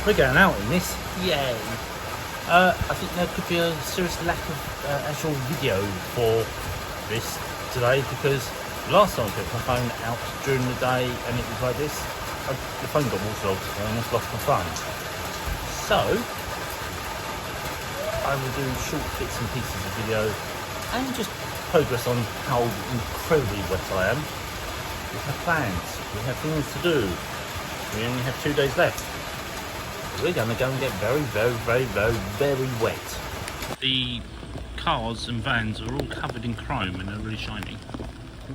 We're going out in this, yay! I think there could be a serious lack of actual video for this today, because last time I took my phone out during the day and it was like this, the phone got waterlogged and I almost lost my phone. So I will do short bits and pieces of video and just progress on how incredibly wet I am. We have plans, we have things to do, we only have 2 days left. We're going to go and get very wet. The cars and vans are all covered in chrome and they're really shiny.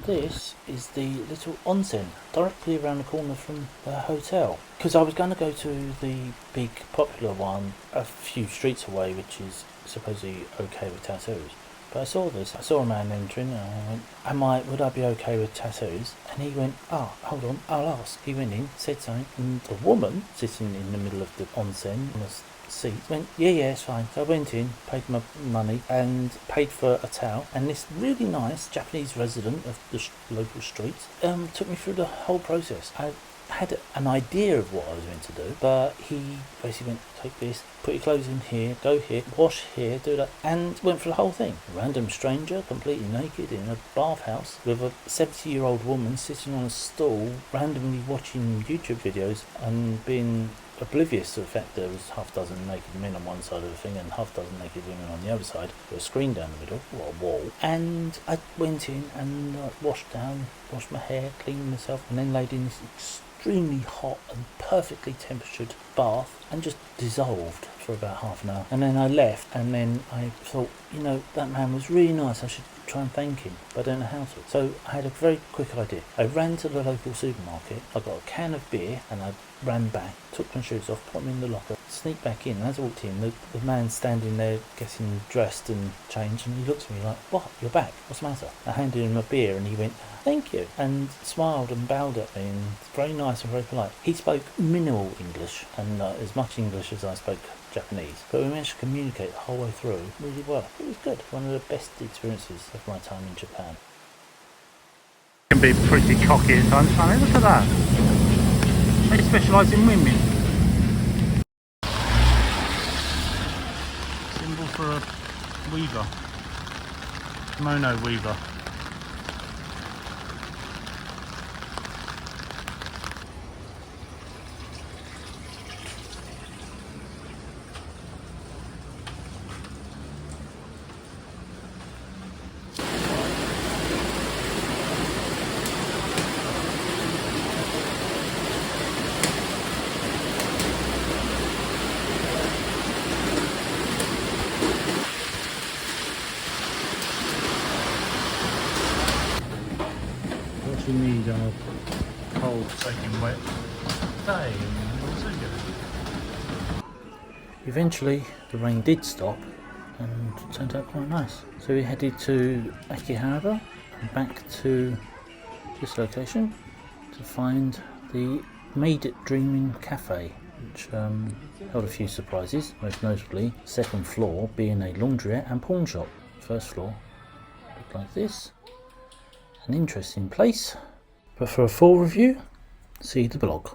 This is the little onsen directly around the corner from the hotel, because I was going to go to the big popular one a few streets away, which is supposedly okay with tattoos. But I saw this, I saw a man entering and I went, would I be okay with tattoos? And he went, hold on, I'll ask. He went in, said something, and the woman sitting in the middle of the onsen on the seat went, yeah, it's fine. So I went in, paid my money and paid for a towel, and this really nice Japanese resident of the local streets took me through the whole process. I had an idea of what I was meant to do, but he basically went, take this, put your clothes in here, go here, wash here, do that, and went for the whole thing. A random stranger, completely naked, in a bathhouse with a 70-year-old woman sitting on a stool, randomly watching YouTube videos and being oblivious to the fact there was half a dozen naked men on one side of the thing and half a dozen naked women on the other side, with a screen down the middle, or a wall. And I went in and washed my hair, cleaned myself, and then laid in this extremely hot and perfectly temperatured bath and just dissolved for about half an hour. And then I left, and then I thought, that man was really nice, I should try and thank him, but I don't know how to. So I had a very quick idea. I ran to the local supermarket, I got a can of beer, and I ran back, took my shoes off, put them in the locker, sneaked back in, and as I walked in, the man standing there getting dressed and changed, and he looked at me like, what, you're back, what's the matter? I handed him a beer and he went, thank you, and smiled and bowed at me, and very nice and very polite. He spoke minimal English, and as much English as I spoke Japanese, but we managed to communicate the whole way through really well. It was good. One of the best experiences of my time in Japan. Can be pretty cocky at times, can't it? Look at that. They specialise in women. Symbol for a weaver. Kimono weaver. We need our cold soaking wet day. Eventually the rain did stop and it turned out quite nice. So we headed to Akihabara and back to this location to find the Maids Dreaming Cafe, which held a few surprises, most notably second floor being a laundrette and pawn shop. First floor looked like this. An interesting place, but for a full review, see the blog.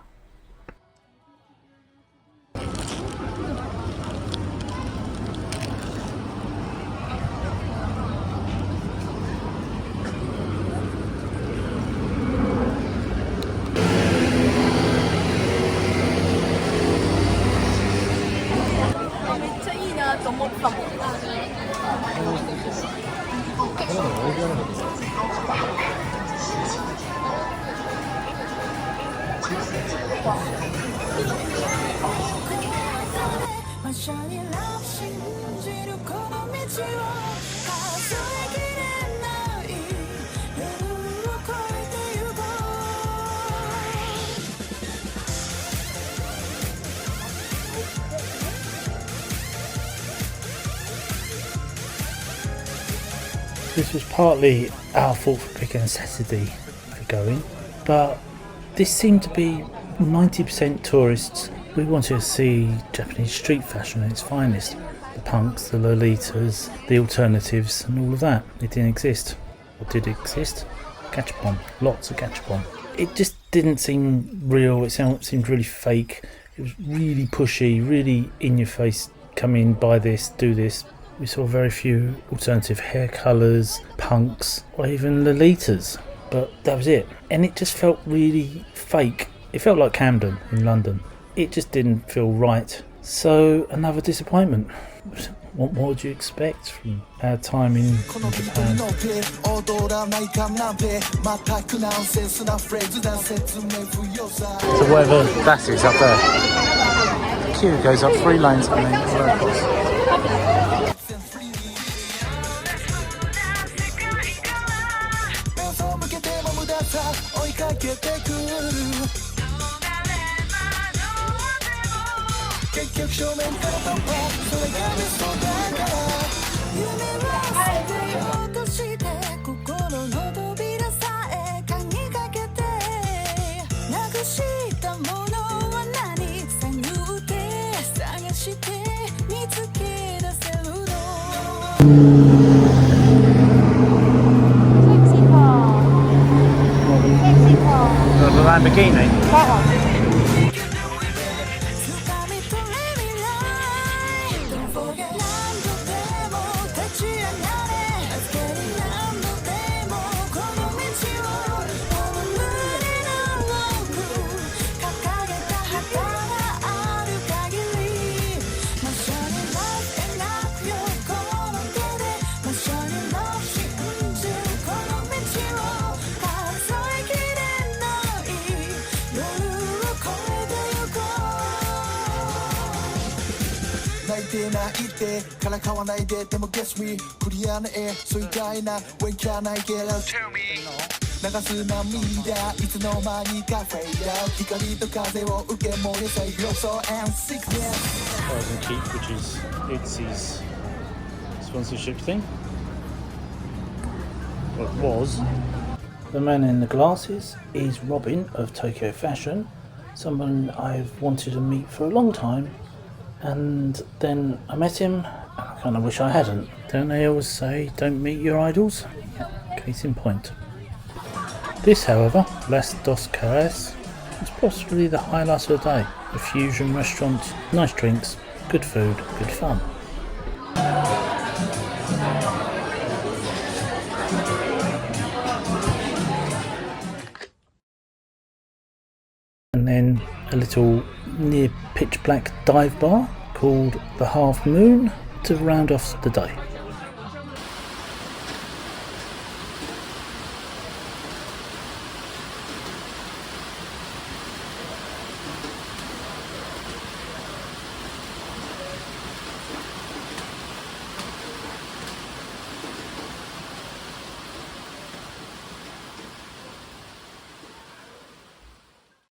This was partly our fault for picking a Saturday for going, but this seemed to be 90% tourists. We wanted to see Japanese street fashion at its finest. The punks, the lolitas, the alternatives and all of that. It didn't exist. Or did it exist? Gachapon. Lots of gachapon. It just didn't seem real. It seemed really fake. It was really pushy, really in your face, come in, buy this, do this. We saw very few alternative hair colours, punks, or even Lolitas, but that was it. And it just felt really fake. It felt like Camden in London. It just didn't feel right. So another disappointment. What more would you expect from our time in Japan? So whatever that is up there, the queue goes up 3 lanes and then all across. The Lamborghini. Keep, which is Itzy's sponsorship thing. Well, it was. The man in the glasses is Robin of Tokyo Fashion, someone I've wanted to meet for a long time, and then I met him and I kind of wish I hadn't. Don't they always say don't meet your idols? Case in point. This, however, Las Dos Caras, is possibly the highlight of the day. A fusion restaurant, nice drinks, good food, good fun. And then a little near pitch black dive bar called the Half Moon to round off the day.